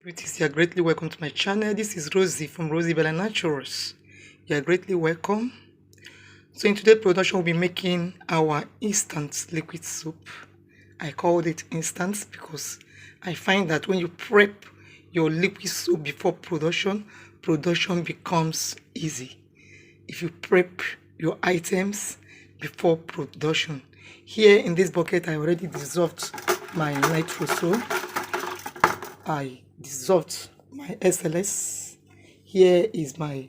Greetings, you are greatly welcome to my channel. This is Rosie from Rosie Bella Naturals. You are greatly welcome. So in today's production, we'll be making our instant liquid soup. I called it instant because I find that when you prep your liquid soup before production, production becomes easy. If you prep your items before production. Here in this bucket, I already dissolved my nitro soap. I dissolved my SLS. Here is my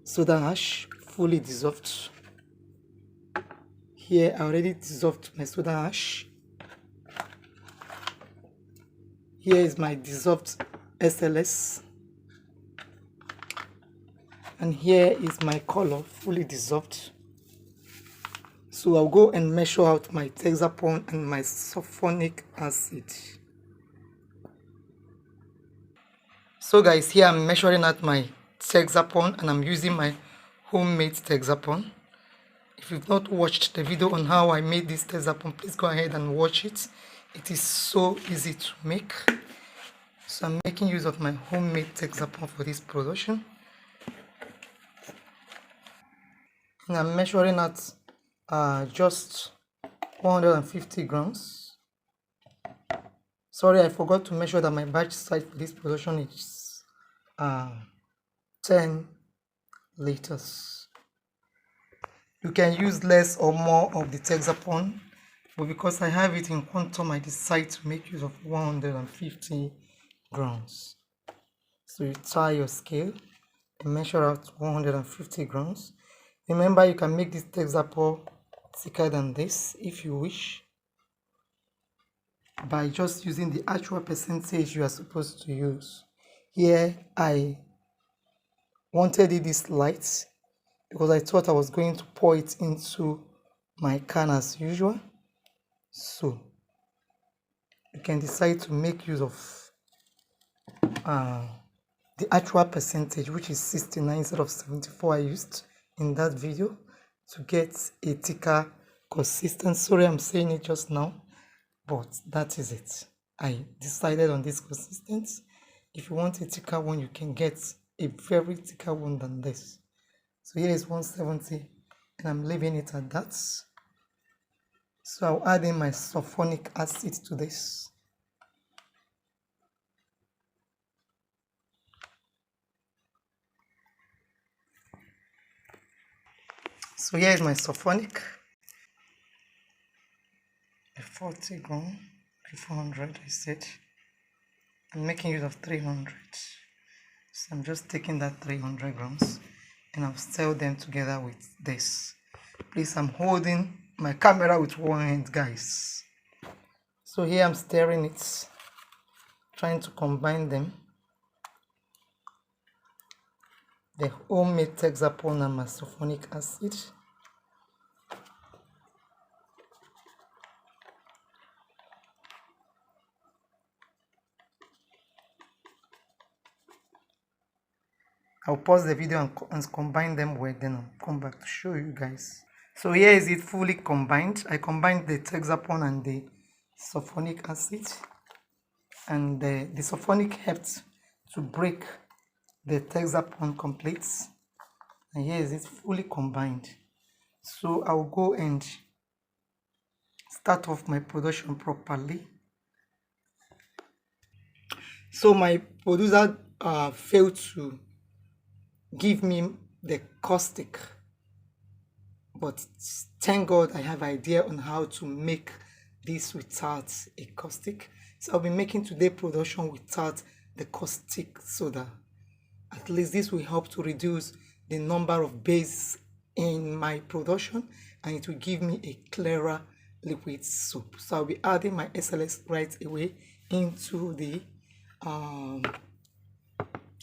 soda ash, fully dissolved. Here I already dissolved my soda ash. Here is my dissolved SLS. And here is my color, fully dissolved. So I'll go and measure out my hexapon and my sulfonic acid. So guys, here I'm measuring out my hexapon and I'm using my homemade hexapon. If you've not watched the video on how I made this hexapon, please go ahead and watch it. It is so easy to make. So I'm making use of my homemade hexapon for this production. And I'm measuring out just 150 grams. Sorry, I forgot to measure that my batch size for this production is 10 liters. You can use less or more of the hexapon, but because I have it in quantum, I decide to make use of 150 grams. So you tie your scale and measure out 150 grams. Remember, you can make this hexapon thicker than this if you wish, by just using the actual percentage you are supposed to use. Here I wanted it this light because I thought I was going to pour it into my can as usual. So you can decide to make use of the actual percentage, which is 69 instead of 74 I used in that video, to get a thicker consistency. Sorry, I'm saying it just now, but that is it. I decided on this consistency. If you want a thicker one, you can get a very thicker one than this. So here is 170 and I'm leaving it at that. So I'll add in my sulfonic acid to this. So here is my sulfonic. A 40 gram, 400 I said. I'm making use of 300. So I'm just taking that 300 grams and I'll stir them together with this. Please, I'm holding my camera with one hand, guys. So here I'm stirring it, trying to combine them. The homemade hexapon and my sulfonic acid. I'll pause the video and combine them well, then I'll come back to show you guys. So here is it fully combined. I combined the hexapon and the sulfonic acid, and the sulfonic helped to break the hexapon complete. And here is it fully combined. So I'll go and start off my production properly. So my producer failed to give me the caustic, but thank God I have an idea on how to make this without a caustic. So I'll be making today's production without the caustic soda. At least this will help to reduce the number of bases in my production, and it will give me a clearer liquid soup. So I'll be adding my SLS right away into the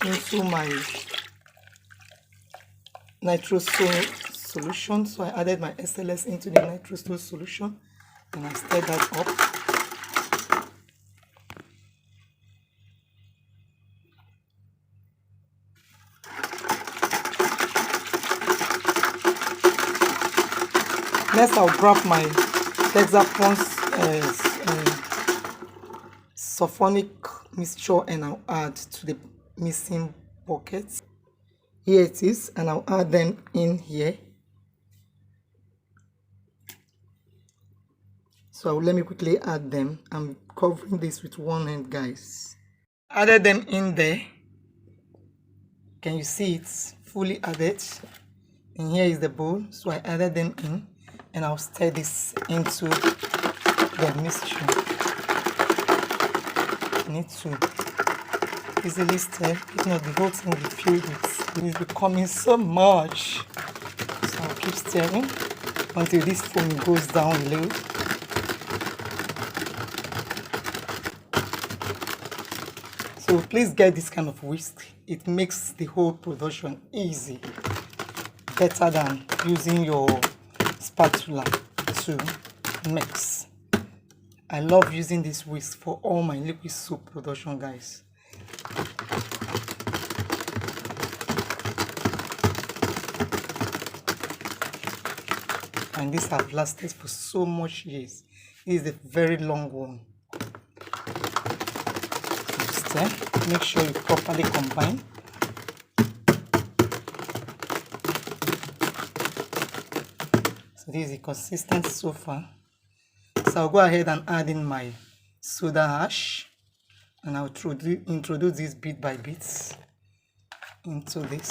into my nitrosol solution. So I added my SLS into the nitrosol solution and I stirred that up. Next, I'll grab my hexapon's sulfonic mixture and I'll add to the missing buckets. Here it is, and I'll add them in here. So let me quickly add them. I'm covering this with one hand, guys. Added them in there. Can you see it's fully added? And here is the bowl. So I added them in, and I'll stir this into the mixture. I need to easily stir, if not the whole thing will be filled with. It is becoming so much. So I'll keep stirring until this foam goes down a little. So please get this kind of whisk. It makes the whole production easy, better than using your spatula to mix. I love using this whisk for all my liquid soup production, guys. And these have lasted for so much years. This is a very long one. Stir. Make sure you properly combine. So this is the consistency so far. So I'll go ahead and add in my soda ash, and I'll introduce this bit by bit into this,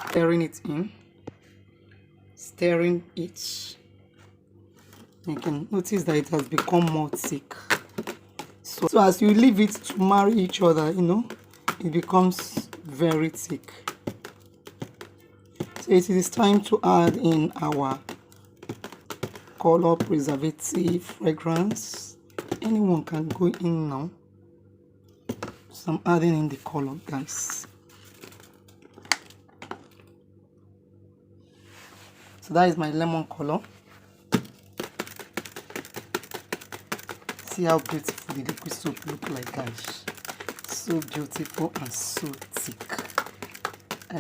stirring it in, stirring it. You can notice that it has become more thick. So as you leave it to marry each other, you know, it becomes very thick. So it is time to add in our color, preservative, fragrance. Anyone can go in now. So I'm adding in the color, guys. So that is my lemon color. See how beautiful the liquid soap look like, guys. So beautiful and so thick. I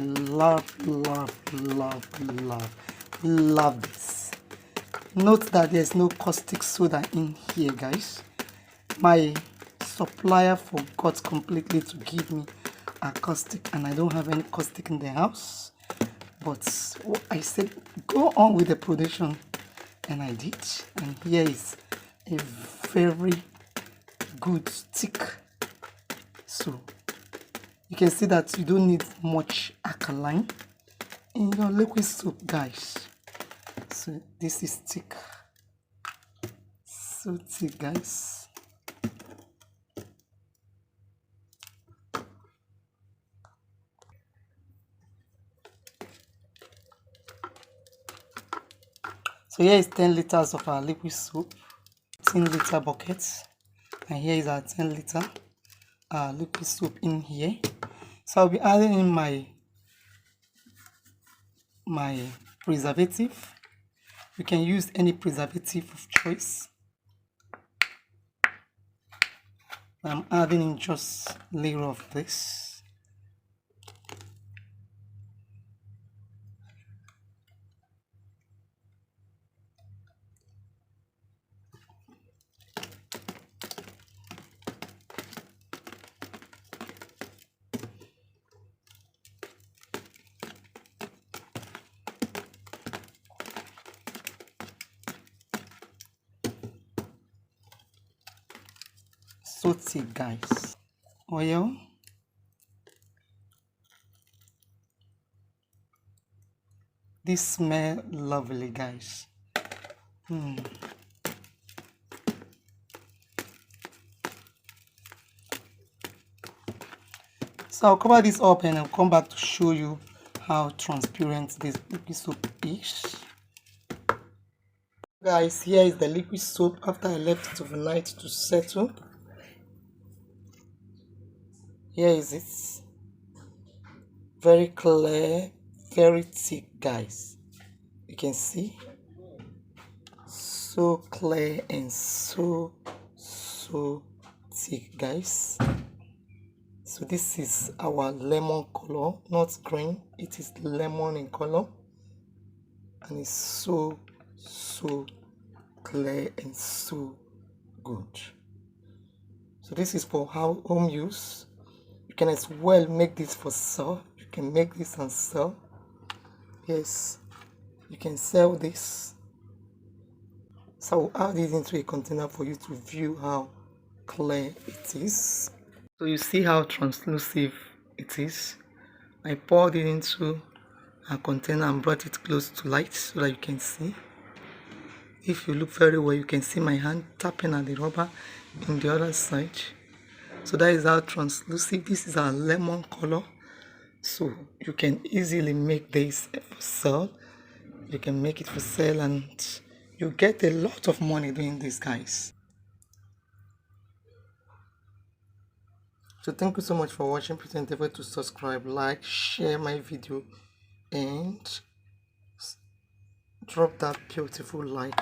love this. Note that there's no caustic soda in here, guys. My supplier forgot completely to give me a caustic, and I don't have any caustic in the house. But I said go on with the production, and I did. And here is a very good thick soup. You can see that you don't need much alkaline in your liquid soup, guys. So this is thick, so thick, guys. So here is 10 liters of our liquid soup, 10-liter buckets, and here is our 10-liter liquid soup in here. So I'll be adding in my preservative. You can use any preservative of choice. I'm adding in just a layer of this. So thick, guys. Oil. This smell lovely, guys. So I'll cover this up and I'll come back to show you how transparent this liquid soap is. Guys, here is the liquid soap after I left it overnight to settle. Here is it. Very clear, very thick, guys. You can see. So clear and so thick, guys. So this is our lemon color, not green. It is lemon in color. And it's so clear and so good. So this is for home use. You can as well make this for sale. You can make this and sell. Yes, you can sell this. So I'll add it into a container for you to view how clear it is. So you see how translucent it is. I poured it into a container and brought it close to light so that you can see. If you look very well, you can see my hand tapping at the rubber in the other side. So that is how translucent. This is our lemon color. So you can easily make this for sale. You can make it for sale and you get a lot of money doing this, guys. So thank you so much for watching. Please don't forget to subscribe, like, share my video, and drop that beautiful like.